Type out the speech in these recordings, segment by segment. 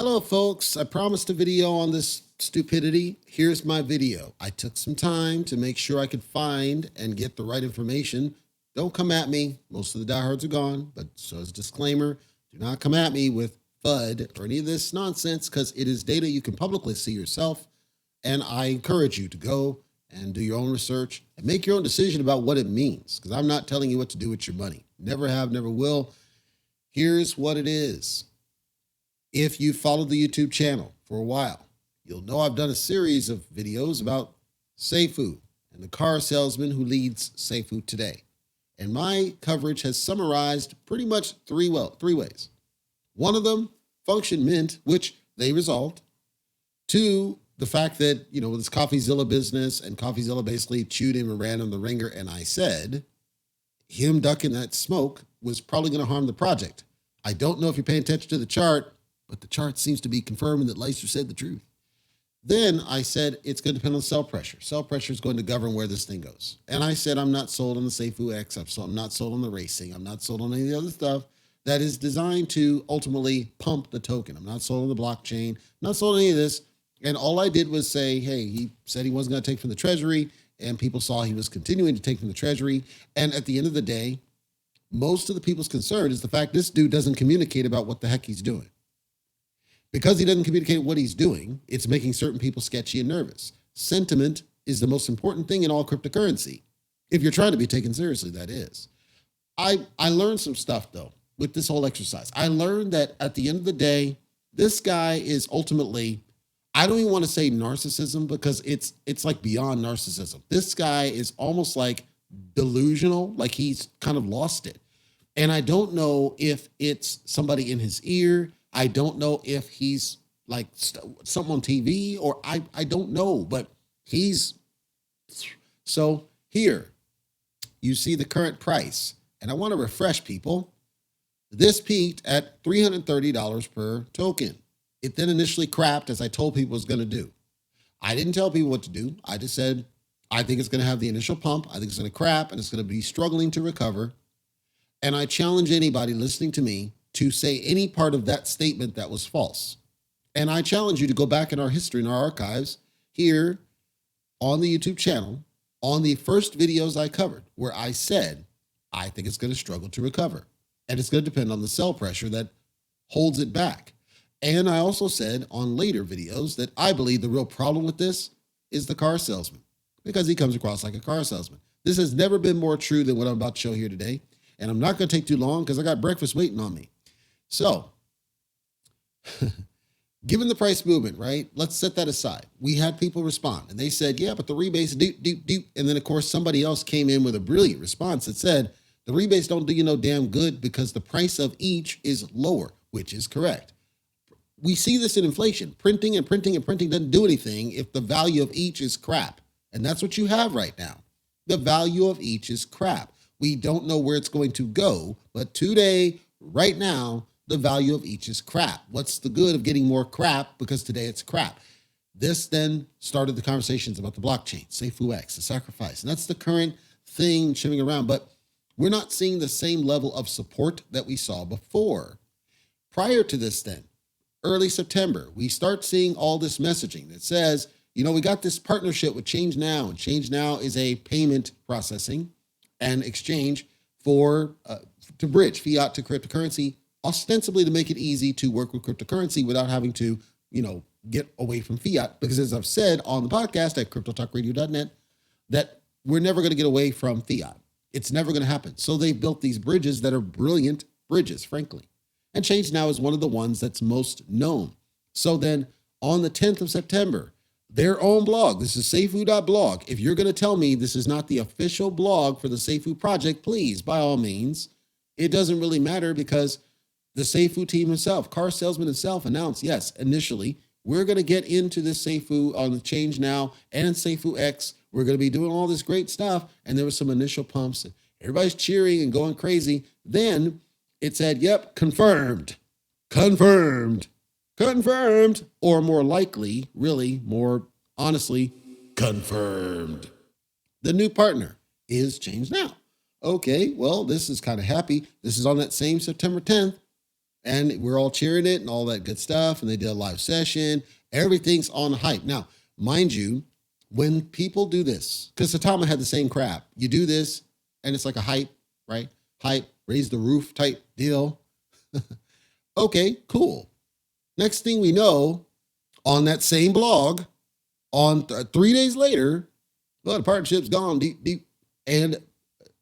Hello, folks. I promised a video on this stupidity. Here's my video. I took some time to make sure I could find and get the right information. Don't come at me. Most of the diehards are gone, but so as a disclaimer, do not come at me with FUD or any of this nonsense because it is data you can publicly see yourself. And I encourage you to go and do your own research and make your own decision about what it means because I'm not telling you what to do with your money. Never have, never will. Here's what it is. If you followed the YouTube channel for a while, you'll know I've done a series of videos about SAFUU and the car salesman who leads SAFUU today. And my coverage has summarized pretty much three ways. One of them, Function Mint, which they resolved. Two, the fact that, this CoffeeZilla business and CoffeeZilla basically chewed him and ran him the ringer. And I said, him ducking that smoke was probably going to harm the project. I don't know if you're paying attention to the chart, but the chart seems to be confirming that Leicester said the truth. Then I said, it's going to depend on sell pressure. Sell pressure is going to govern where this thing goes. And I said, I'm not sold on the SAFUU X. I'm not sold on the racing. I'm not sold on any of the other stuff that is designed to ultimately pump the token. I'm not sold on the blockchain. I'm not sold on any of this. And all I did was say, hey, he said he wasn't going to take from the treasury. And people saw he was continuing to take from the treasury. And at the end of the day, most of the people's concern is the fact this dude doesn't communicate about what the heck he's doing. Because he doesn't communicate what he's doing, it's making certain people sketchy and nervous. Sentiment is the most important thing in all cryptocurrency. If you're trying to be taken seriously, that is. I learned some stuff, though, with this whole exercise. I learned that at the end of the day, this guy is ultimately, I don't even want to say narcissism because it's like beyond narcissism. This guy is almost like delusional, like he's kind of lost it. And I don't know if it's somebody in his ear. I don't know if he's like something on TV or I don't know, but so here you see the current price. And I want to refresh people. This peaked at $330 per token. It then initially crapped as I told people it was going to do. I didn't tell people what to do. I just said, I think it's going to have the initial pump. I think it's going to crap and it's going to be struggling to recover. And I challenge anybody listening to me to say any part of that statement that was false. And I challenge you to go back in our history, in our archives, here on the YouTube channel, on the first videos I covered, where I said, I think it's going to struggle to recover. And it's going to depend on the sell pressure that holds it back. And I also said on later videos that I believe the real problem with this is the car salesman, because he comes across like a car salesman. This has never been more true than what I'm about to show here today. And I'm not going to take too long because I got breakfast waiting on me. So, given the price movement, right? Let's set that aside. We had people respond and they said, yeah, but the rebates do. And then of course, somebody else came in with a brilliant response that said, the rebates don't do you no damn good because the price of each is lower, which is correct. We see this in inflation. Printing and printing and printing doesn't do anything if the value of each is crap. And that's what you have right now. The value of each is crap. We don't know where it's going to go, but today, right now, the value of each is crap. What's the good of getting more crap because today it's crap? This then started the conversations about the blockchain, SAFUU X, the sacrifice. And that's the current thing shimming around, but we're not seeing the same level of support that we saw before. Prior to this then, early September, we start seeing all this messaging that says, we got this partnership with Change Now, and Change Now is a payment processing and exchange to bridge fiat to cryptocurrency, ostensibly to make it easy to work with cryptocurrency without having to, get away from fiat. Because as I've said on the podcast at cryptotalkradio.net, that we're never going to get away from fiat. It's never going to happen. So they built these bridges that are brilliant bridges, frankly. And Change Now is one of the ones that's most known. So then on the 10th of September, their own blog, this is SAFUU.blog. If you're going to tell me this is not the official blog for the SAFUU project, please, by all means, it doesn't really matter because the SAFUU team himself, Car Salesman himself, announced, yes, initially, we're going to get into this SAFUU on the Change Now and SAFUU X. We're going to be doing all this great stuff. And there was some initial pumps and everybody's cheering and going crazy. Then it said, yep, confirmed, or more likely, really, more honestly, confirmed. The new partner is Change Now. Okay, well, this is kind of happy. This is on that same September 10th. And we're all cheering it and all that good stuff. And they did a live session. Everything's on hype. Now, mind you, when people do this, because Satama had the same crap, you do this and it's like a hype, right? Hype, raise the roof type deal. Okay, cool. Next thing we know, on that same blog, on 3 days later, well, the partnership's gone deep. And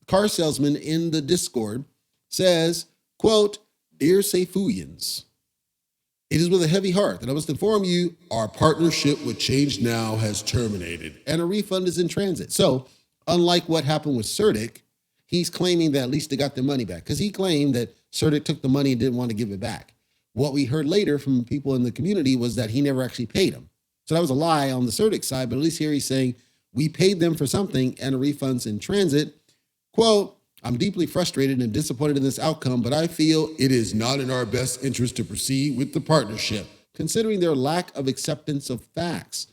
Car Salesman in the Discord says, quote, "Dear SAFUUians, it is with a heavy heart that I must inform you our partnership with Change Now has terminated and a refund is in transit." So unlike what happened with Certic, he's claiming that at least they got their money back, because he claimed that Certic took the money and didn't want to give it back. What we heard later from people in the community was that he never actually paid him. So that was a lie on the Certic side, but at least here he's saying we paid them for something and a refund's in transit. Quote, "I'm deeply frustrated and disappointed in this outcome, but I feel it is not in our best interest to proceed with the partnership, considering their lack of acceptance of facts."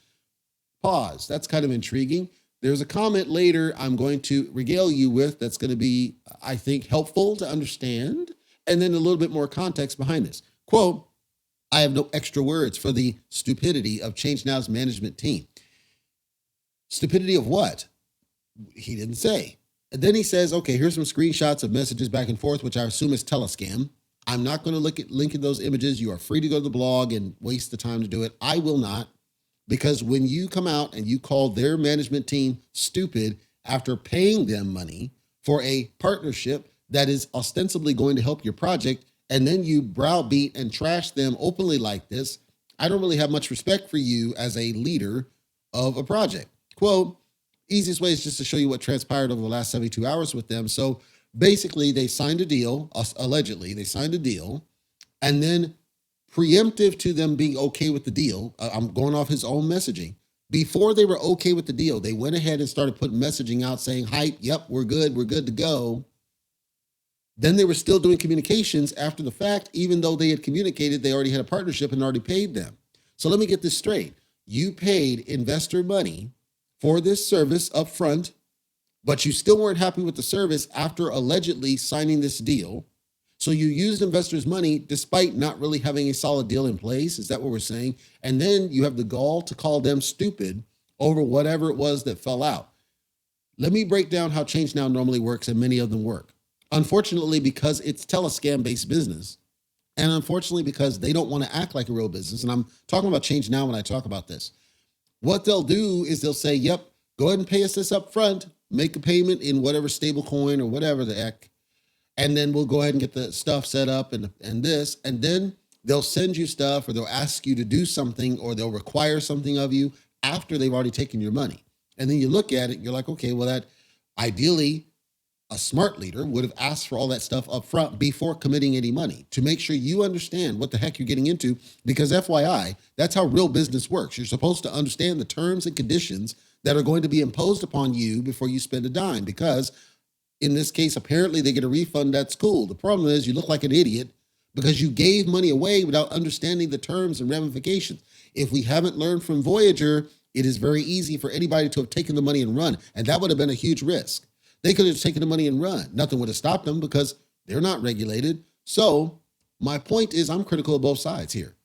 Pause. That's kind of intriguing. There's a comment later I'm going to regale you with that's going to be, I think, helpful to understand, and then a little bit more context behind this. Quote, "I have no extra words for the stupidity of Change Now's management team." Stupidity of what? He didn't say. And then he says, okay, here's some screenshots of messages back and forth, which I assume is telescam. I'm not going to link at those images. You are free to go to the blog and waste the time to do it. I will not, because when you come out and you call their management team stupid after paying them money for a partnership that is ostensibly going to help your project, and then you browbeat and trash them openly like this, I don't really have much respect for you as a leader of a project. Quote, "Easiest way is just to show you what transpired over the last 72 hours with them." So basically they signed a deal, allegedly they signed a deal, and then preemptive to them being okay with the deal, I'm going off his own messaging. Before they were okay with the deal, they went ahead and started putting messaging out saying, hype, yep, we're good to go. Then they were still doing communications after the fact, even though they had communicated they already had a partnership and already paid them. So let me get this straight. You paid investor money for this service up front, but you still weren't happy with the service after allegedly signing this deal. So you used investors' money despite not really having a solid deal in place. Is that what we're saying? And then you have the gall to call them stupid over whatever it was that fell out. Let me break down how Change Now normally works, and many of them work. Unfortunately, because it's telescam-based business, and unfortunately because they don't want to act like a real business, and I'm talking about Change Now when I talk about this, what they'll do is they'll say, yep, go ahead and pay us this up front, make a payment in whatever stable coin or whatever the heck, and then we'll go ahead and get the stuff set up and this, and then they'll send you stuff, or they'll ask you to do something, or they'll require something of you after they've already taken your money. And then you look at it, you're like, okay, well, that ideally a smart leader would have asked for all that stuff up front before committing any money to make sure you understand what the heck you're getting into, because FYI, that's how real business works. You're supposed to understand the terms and conditions that are going to be imposed upon you before you spend a dime, because in this case, apparently they get a refund. That's cool. The problem is you look like an idiot because you gave money away without understanding the terms and ramifications. If we haven't learned from Voyager, it is very easy for anybody to have taken the money and run, and that would have been a huge risk. They could have taken the money and run. Nothing would have stopped them because they're not regulated. So my point is, I'm critical of both sides here.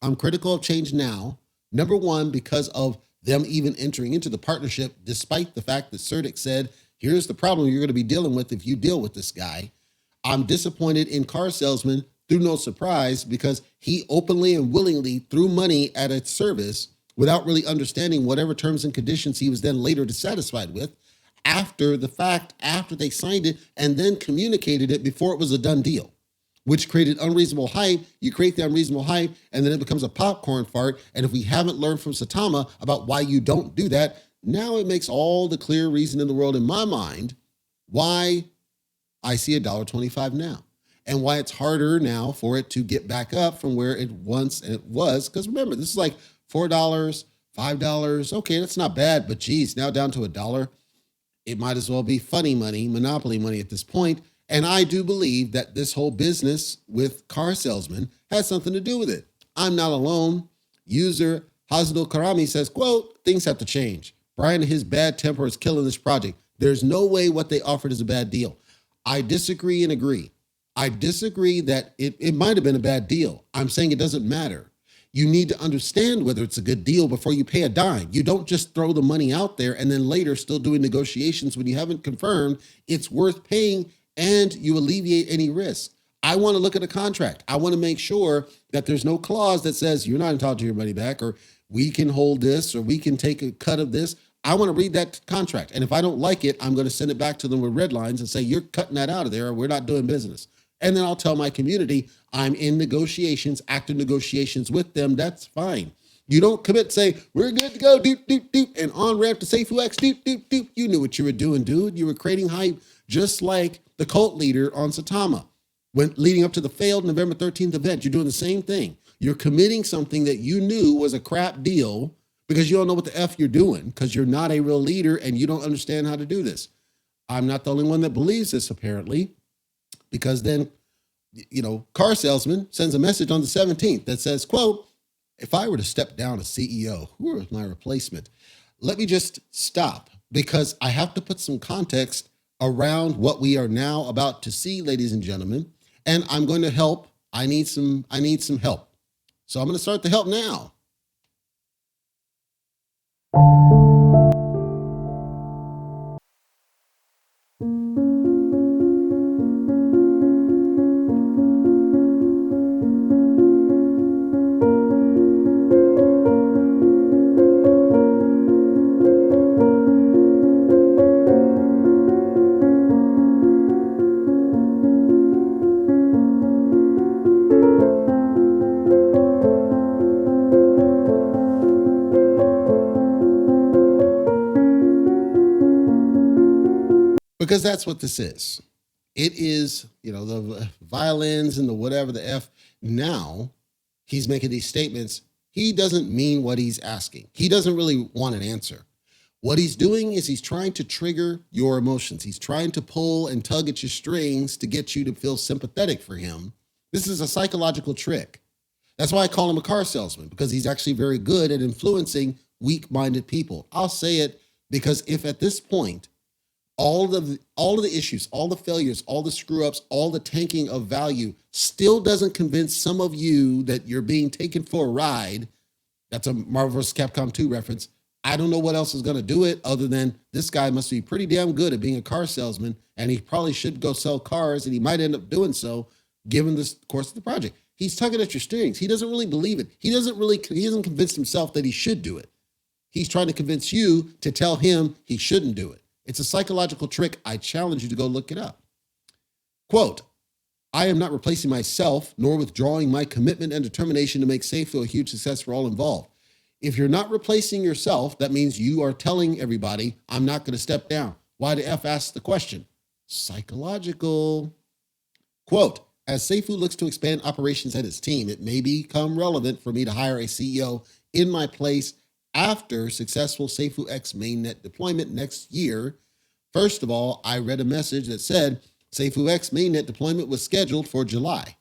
I'm critical of Change Now. Number one, because of them even entering into the partnership, despite the fact that Certic said, here's the problem you're going to be dealing with if you deal with this guy. I'm disappointed in Car Salesman, through no surprise, because he openly and willingly threw money at a service without really understanding whatever terms and conditions he was then later dissatisfied with after the fact, after they signed it, and then communicated it before it was a done deal, which created unreasonable hype. You create the unreasonable hype, and then it becomes a popcorn fart. And if we haven't learned from Satama about why you don't do that, now it makes all the clear reason in the world in my mind why I see $1.25 now, and why it's harder now for it to get back up from where it once was. Because remember, this is like $4, $5. Okay, that's not bad, but geez, now down to $1. It might as well be funny money, monopoly money at this point. And I do believe that this whole business with Car Salesman has something to do with it. I'm not alone. User Hazdul Karami says, quote, things have to change. Brian and his bad temper is killing this project. There's no way what they offered is a bad deal. I disagree and agree. I disagree that it might have been a bad deal. I'm saying it doesn't matter. You need to understand whether it's a good deal before you pay a dime. You don't just throw the money out there and then later still doing negotiations when you haven't confirmed it's worth paying and you alleviate any risk. I want to look at a contract. I want to make sure that there's no clause that says you're not entitled to your money back, or we can hold this, or we can take a cut of this. I want to read that contract. And if I don't like it, I'm going to send it back to them with red lines and say, you're cutting that out of there, or we're not doing business. And then I'll tell my community I'm in negotiations, active negotiations with them. That's fine. You don't commit, say, we're good to go, doop, doop, doop, and on ramp to SAFUU, doop, doop, doop. You knew what you were doing, dude. You were creating hype just like the cult leader on Saitama. When leading up to the failed November 13th event, you're doing the same thing. You're committing something that you knew was a crap deal because you don't know what the F you're doing, because you're not a real leader and you don't understand how to do this. I'm not the only one that believes this, apparently, because then, Car Salesman sends a message on the 17th that says, quote, if I were to step down as CEO, who is my replacement? Let me just stop, because I have to put some context around what we are now about to see, ladies and gentlemen, and I'm going to help. I need some help. So I'm going to start the help now. Because that's what this is. It is, the violins and the whatever the F. Now he's making these statements. He doesn't mean what he's asking. He doesn't really want an answer. What he's doing is he's trying to trigger your emotions. He's trying to pull and tug at your strings to get you to feel sympathetic for him. This is a psychological trick. That's why I call him a car salesman, because he's actually very good at influencing weak-minded people. I'll say it because if at this point, all of the issues, all the failures, all the screw-ups, all the tanking of value still doesn't convince some of you that you're being taken for a ride, that's a Marvel vs. Capcom 2 reference. I don't know what else is going to do it other than this guy must be pretty damn good at being a car salesman, and he probably should go sell cars, and he might end up doing so given the course of the project. He's tugging at your strings. He doesn't really believe it. He hasn't convinced himself that he should do it. He's trying to convince you to tell him he shouldn't do it. It's a psychological trick. I challenge you to go look it up. Quote, I am not replacing myself nor withdrawing my commitment and determination to make SAFUU a huge success for all involved. If you're not replacing yourself, that means you are telling everybody, I'm not going to step down. Why the F ask the question? Psychological. Quote, as SAFUU looks to expand operations at its team, it may become relevant for me to hire a CEO in my place after successful SAFUU X mainnet deployment next year. First of all, I read a message that said SAFUU X mainnet deployment was scheduled for July.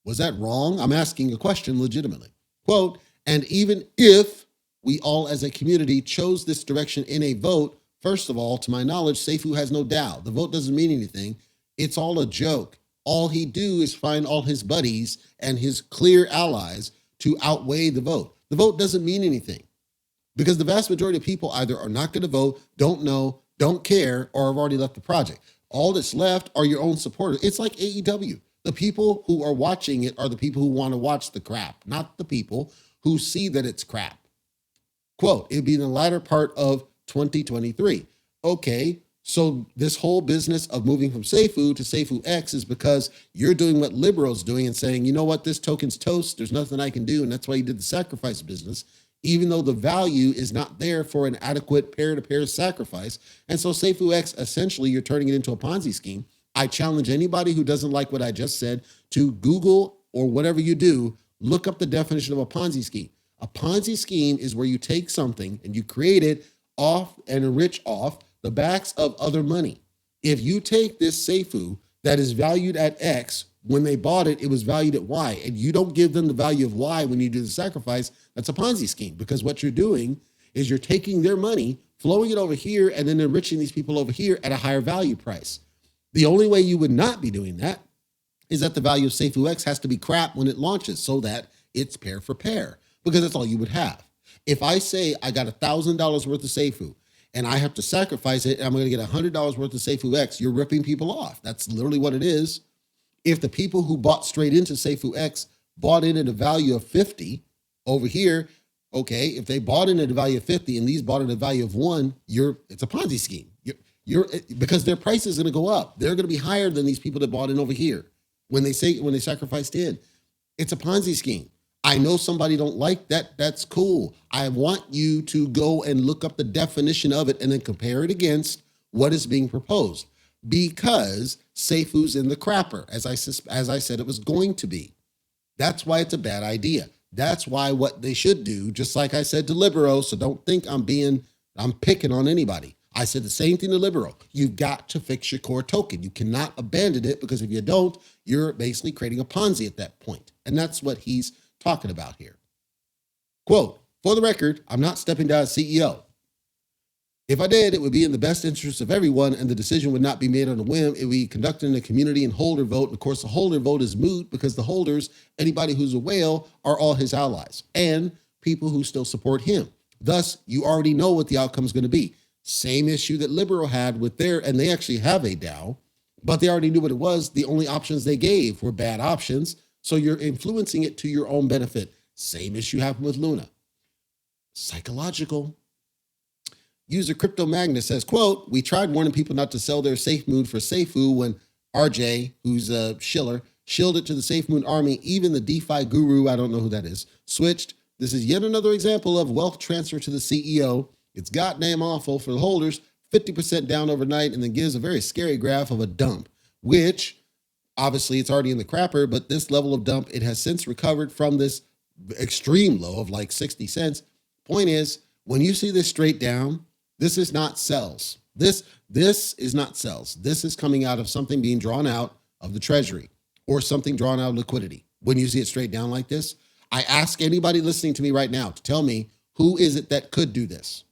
Was that wrong? I'm asking a question legitimately. Quote, and even if we all as a community chose this direction in a vote, first of all, to my knowledge, SAFUU has no DAO. The vote doesn't mean anything. It's all a joke. All he do is find all his buddies and his clear allies to outweigh the vote. The vote doesn't mean anything, because the vast majority of people either are not going to vote, don't know, don't care, or have already left the project. All that's left are your own supporters. It's like AEW. The people who are watching it are the people who want to watch the crap, not the people who see that it's crap. Quote, it'd be in the latter part of 2023. Okay, so this whole business of moving from SAFUU to SAFUU X is because you're doing what liberals doing and saying, you know what, this token's toast, there's nothing I can do, and that's why you did the sacrifice business, even though the value is not there for an adequate pair-to-pair sacrifice. And so SAFUU X, essentially, you're turning it into a Ponzi scheme. I challenge anybody who doesn't like what I just said to Google or whatever you do, look up the definition of a Ponzi scheme. A Ponzi scheme is where you take something and you create it off and enrich off the backs of other money. If you take this SAFUU that is valued at X, when they bought it, it was valued at Y, and you don't give them the value of Y when you do the sacrifice, that's a Ponzi scheme, because what you're doing is you're taking their money, flowing it over here, and then enriching these people over here at a higher value price. The only way you would not be doing that is that the value of SAFUU X has to be crap when it launches so that it's pair for pair, because that's all you would have. If I say I got $1,000 worth of SAFUU and I have to sacrifice it and I'm going to get $100 worth of SAFUU X, you're ripping people off. That's literally what it is. If the people who bought straight into SAFUU X bought in at a value of 50 over here, okay, if they bought in at a value of 50 and these bought in at a value of 1, it's a Ponzi scheme. Because their price is going to go up. They're going to be higher than these people that bought in over here when they sacrificed in. It's a Ponzi scheme. I know somebody don't like that. That's cool. I want you to go and look up the definition of it and then compare it against what is being proposed, because SAFUU's in the crapper, as I said it was going to be. That's why it's a bad idea. That's why what they should do, just like I said to Libero, so don't think I'm picking on anybody. I said the same thing to Libero. You've got to fix your core token. You cannot abandon it, because if you don't, you're basically creating a Ponzi at that point. And that's what he's talking about here. Quote, for the record, I'm not stepping down as CEO. If I did, it would be in the best interest of everyone, and the decision would not be made on a whim. It would be conducted in a community and holder vote. And of course, the holder vote is moot, because the holders, anybody who's a whale, are all his allies and people who still support him. Thus, you already know what the outcome is going to be. Same issue that Libero had with and they actually have a DAO, but they already knew what it was. The only options they gave were bad options. So you're influencing it to your own benefit. Same issue happened with Luna. Psychological. User Crypto Magnus says, quote, we tried warning people not to sell their SafeMoon for SAFUU when RJ, who's a shiller, shilled it to the SafeMoon army. Even the DeFi guru, I don't know who that is, switched. This is yet another example of wealth transfer to the CEO. It's goddamn awful for the holders, 50% down overnight, and then gives a very scary graph of a dump, which obviously it's already in the crapper, but this level of dump, it has since recovered from this extreme low of like 60 cents. Point is, when you see this straight down, this is not sells. This is not sells. This is coming out of something being drawn out of the treasury or something drawn out of liquidity. When you see it straight down like this, I ask anybody listening to me right now to tell me, who is it that could do this?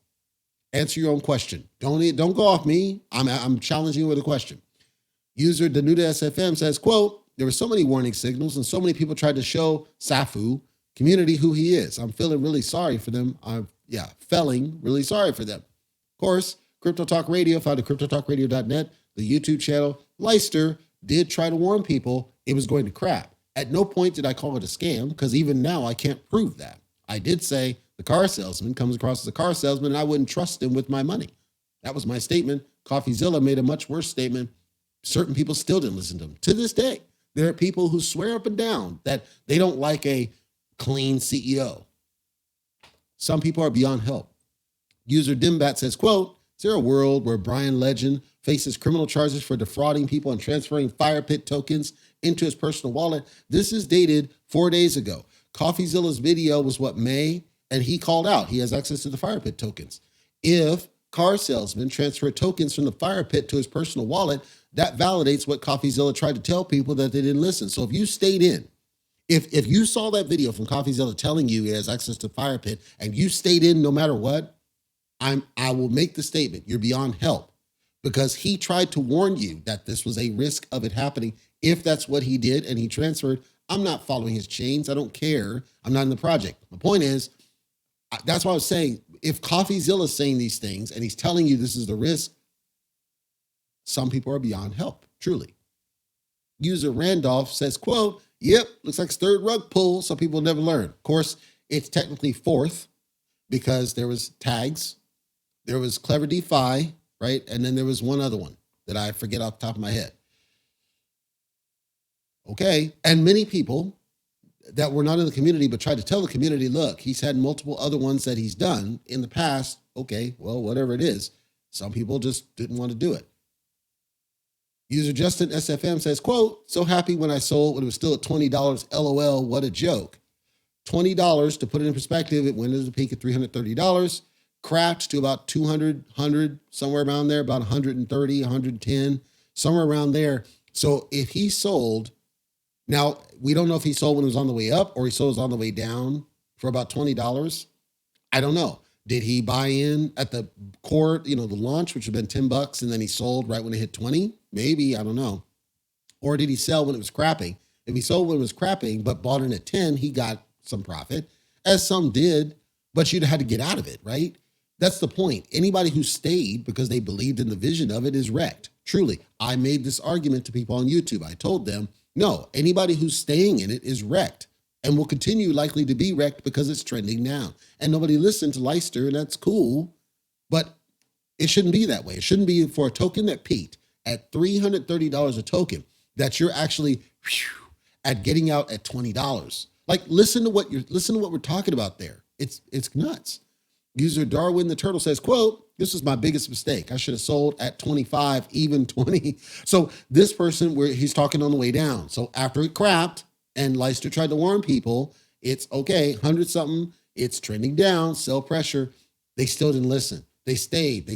Answer your own question. Don't go off me. I'm challenging you with a question. User Danuta SFM says, quote, there were so many warning signals and so many people tried to show SAFUU community who he is. I'm feeling really sorry for them. Feeling really sorry for them. Of course, Crypto Talk Radio, found at cryptotalkradio.net, the YouTube channel. Leicester did try to warn people it was going to crap. At no point did I call it a scam, because even now I can't prove that. I did say the car salesman comes across as a car salesman and I wouldn't trust him with my money. That was my statement. CoffeeZilla made a much worse statement. Certain people still didn't listen to him. To this day, there are people who swear up and down that they don't like a clean CEO. Some people are beyond help. User Dimbat says, quote, is there a world where Brian Legend faces criminal charges for defrauding people and transferring Fire Pit tokens into his personal wallet? This is dated 4 days ago. CoffeeZilla's video was May, and he called out he has access to the Fire Pit tokens. If Car Salesman transferred tokens from the Fire Pit to his personal wallet, that validates what CoffeeZilla tried to tell people that they didn't listen. So if you stayed in, if you saw that video from CoffeeZilla telling you he has access to Fire Pit and you stayed in no matter what, I will make the statement, you're beyond help, because he tried to warn you that this was a risk of it happening. If that's what he did and he transferred, I'm not following his chains. I don't care. I'm not in the project. My point is, that's why I was saying, if CoffeeZilla is saying these things and he's telling you this is the risk, some people are beyond help, truly. User Randolph says, quote, yep, looks like third rug pull. Some people never learn. Of course, it's technically fourth because there was tags, there was Clever DeFi, right? And then there was one other one that I forget off the top of my head. Okay. And many people that were not in the community but tried to tell the community, look, he's had multiple other ones that he's done in the past. Okay, well, whatever it is. Some people just didn't want to do it. User Justin SFM says, quote, so happy when I sold when it was still at $20. LOL, what a joke. $20, to put it in perspective, it went to the peak at $330, crashed to about 200, 100, somewhere around there, about 130, 110, somewhere around there. So if he sold, now we don't know if he sold when it was on the way up or he sold on the way down for about $20. I don't know. Did he buy in at the core, the launch, which would have been $10, and then he sold right when it hit 20? Maybe, I don't know. Or did he sell when it was crapping? If he sold when it was crapping, but bought in at 10, he got some profit, as some did, but you'd have had to get out of it, right? That's the point. Anybody who stayed because they believed in the vision of it is wrecked. Truly, I made this argument to people on YouTube. I told them, no, anybody who's staying in it is wrecked and will continue likely to be wrecked because it's trending down. And nobody listened to Leicester, and that's cool, but it shouldn't be that way. It shouldn't be for a token that peaked at $330 a token that you're actually at getting out at $20. Like, listen to what we're talking about there. It's nuts. User Darwin the Turtle says, quote, "This was my biggest mistake. I should have sold at 25, even 20. So this person, where he's talking on the way down. So after it crapped and Leicester tried to warn people, it's okay, 100 something, it's trending down, sell pressure. They still didn't listen. They stayed.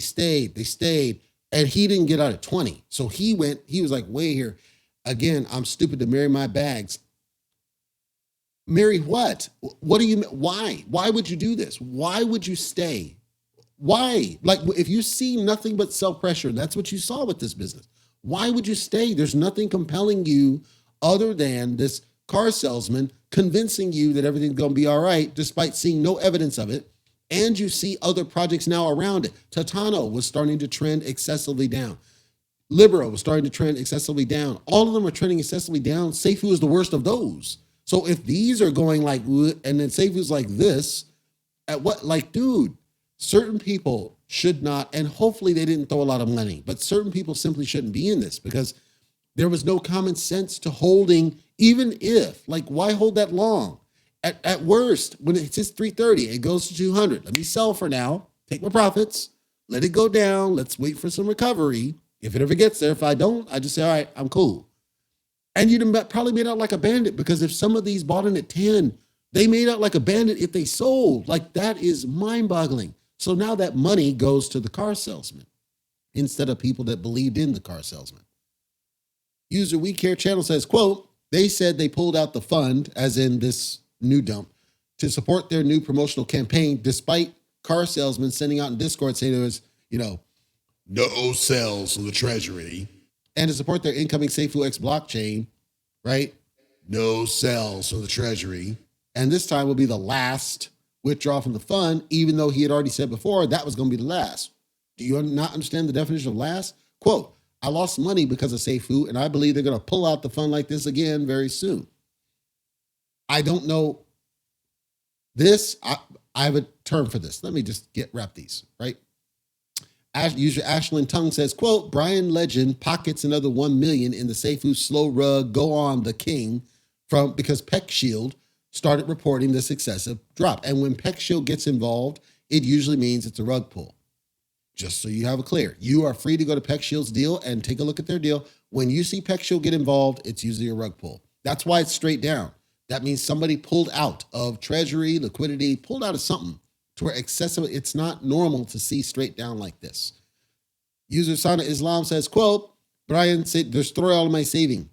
And he didn't get out at 20. So he was like, wait here. Again, I'm stupid to marry my bags. Marry what? What do you, why? Why would you do this? Why would you stay? Why? Like, if you see nothing but self-pressure, that's what you saw with this business. Why would you stay? There's nothing compelling you other than this car salesman convincing you that everything's going to be all right, despite seeing no evidence of it. And you see other projects now around it. Titano was starting to trend excessively down. Libero was starting to trend excessively down. All of them are trending excessively down. SAFUU is the worst of those. So if these are going like, and then SAFUU's like this, at what, like, dude, certain people should not, and hopefully they didn't throw a lot of money, but certain people simply shouldn't be in this because there was no common sense to holding, even if, like, why hold that long? At worst, when it hits 330, it goes to 200. Let me sell for now, take my profits, let it go down. Let's wait for some recovery. If it ever gets there, if I don't, I just say, all right, I'm cool. And you'd have probably made out like a bandit because if some of these bought in at 10, they made out like a bandit if they sold. Like, that is mind-boggling. So now that money goes to the car salesman instead of people that believed in the car salesman. User We Care channel says, quote, "They said they pulled out the fund," as in this new dump, "to support their new promotional campaign, despite car salesmen sending out in Discord saying there was, no sales from the treasury, and to support their incoming SAFUU X blockchain, right? No sales from the treasury. And this time will be the last withdrawal from the fund, even though he had already said before that was going to be the last." Do you not understand the definition of last? Quote, "I lost money because of SAFUU, and I believe they're going to pull out the fund like this again very soon." I don't know this. I have a term for this. Let me just wrap these, right? User Ashlyn Tongue says, quote, "Brian Legend pockets another 1 million in the SAFUU slow rug, go on the king because PeckShield started reporting this excessive drop. And when PeckShield gets involved, it usually means it's a rug pull. Just so you have it clear, you are free to go to PeckShield's deal and take a look at their deal. When you see PeckShield get involved, it's usually a rug pull. That's why it's straight down. That means somebody pulled out of treasury, liquidity, pulled out of something to where excessive, it's not normal to see straight down like this. User Sana Islam says, quote, "Brian said, destroy all of my saving."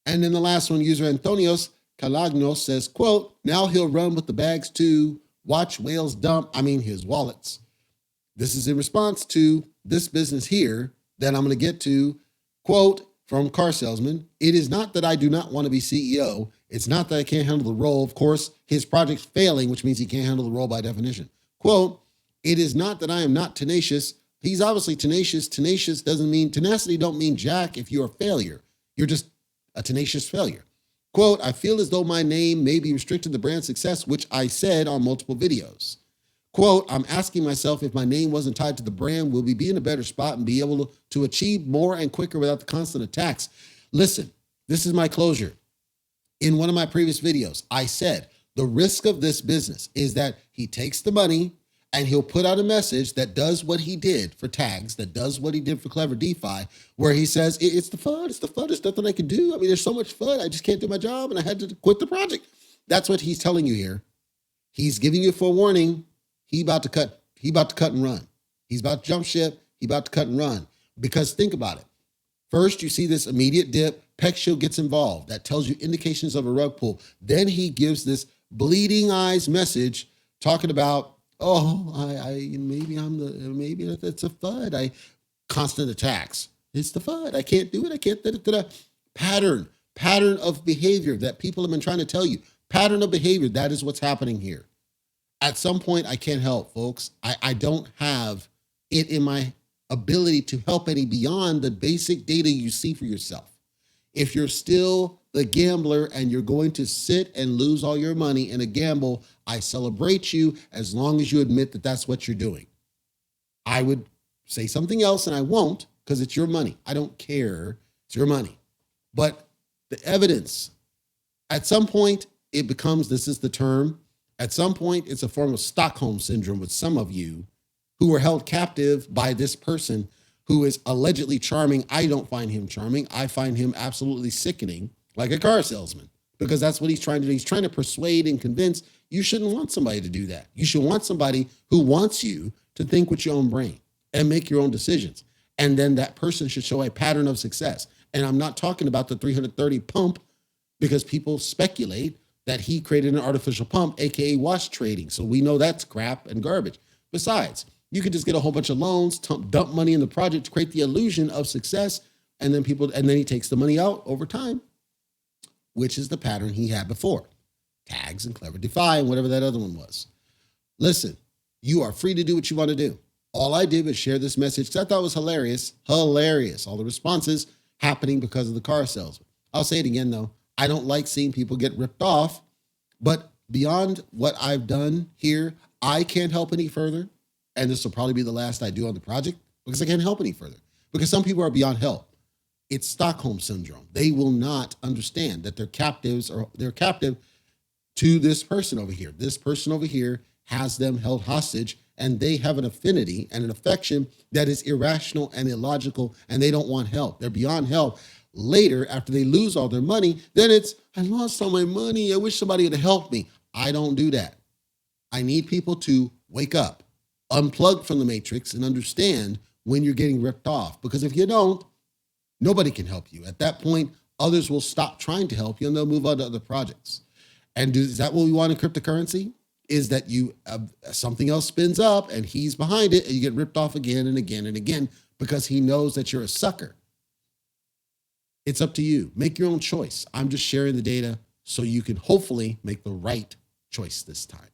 And then the last one, user Antonios Calagnos says, quote, "Now he'll run with the bags to watch whales dump, his wallets." This is in response to this business here that I'm going to get to, quote, from Car Salesman, "It is not that I do not want to be CEO. It's not that I can't handle the role. Of course, his project's failing, which means he can't handle the role by definition. Quote, "It is not that I am not tenacious." He's obviously tenacious. Tenacious doesn't mean, tenacity don't mean jack if you're a failure. You're just a tenacious failure. Quote, "I feel as though my name may be restricted to brand success, which I said on multiple videos. Quote, I'm asking myself if my name wasn't tied to the brand, will we be in a better spot and be able to achieve more and quicker without the constant attacks?" Listen, this is my closure. In one of my previous videos, I said the risk of this business is that he takes the money and he'll put out a message that does what he did for tags, that does what he did for Clever DeFi, where he says, it's the FUD, there's nothing I can do. There's so much FUD, I just can't do my job and I had to quit the project. That's what he's telling you here. He's giving you a forewarning. He about to cut and run. He's about to jump ship. He about to cut and run. Because think about it. First, you see this immediate dip. PeckShield gets involved. That tells you indications of a rug pull. Then he gives this bleeding eyes message talking about, maybe it's a FUD. Constant attacks. It's the FUD. I can't do it. I can't. Pattern of behavior that people have been trying to tell you. Pattern of behavior. That is what's happening here. At some point, I can't help, folks. I don't have it in my ability to help any beyond the basic data you see for yourself. If you're still the gambler and you're going to sit and lose all your money in a gamble, I celebrate you as long as you admit that that's what you're doing. I would say something else and I won't because it's your money. I don't care. It's your money. But the evidence, at some point, it becomes, this is the term, at some point, it's a form of Stockholm syndrome with some of you who are held captive by this person who is allegedly charming. I don't find him charming. I find him absolutely sickening, like a car salesman, because that's what he's trying to do. He's trying to persuade and convince. You shouldn't want somebody to do that. You should want somebody who wants you to think with your own brain and make your own decisions. And then that person should show a pattern of success. And I'm not talking about the 330 pump, because people speculate that he created an artificial pump, AKA wash trading. So we know that's crap and garbage. Besides, you could just get a whole bunch of loans, dump money in the project to create the illusion of success. And then he takes the money out over time, which is the pattern he had before. Tags and Clever Defy and whatever that other one was. Listen, you are free to do what you want to do. All I did was share this message because I thought it was hilarious. Hilarious. All the responses happening because of the car salesman. I'll say it again, though. I don't like seeing people get ripped off, but beyond what I've done here, I can't help any further. And this will probably be the last I do on the project because I can't help any further because some people are beyond help. It's Stockholm syndrome. They will not understand that they're captive to this person over here. This person over here has them held hostage, and they have an affinity and an affection that is irrational and illogical, and they don't want help. They're beyond help. Later, after they lose all their money, then it's, I lost all my money. I wish somebody would help me. I don't do that. I need people to wake up, unplug from the matrix, and understand when you're getting ripped off. Because if you don't, nobody can help you. At that point, others will stop trying to help you and they'll move on to other projects. And is that what we want in cryptocurrency? Is that you something else spins up and he's behind it and you get ripped off again and again and again because he knows that you're a sucker. It's up to you. Make your own choice. I'm just sharing the data so you can hopefully make the right choice this time.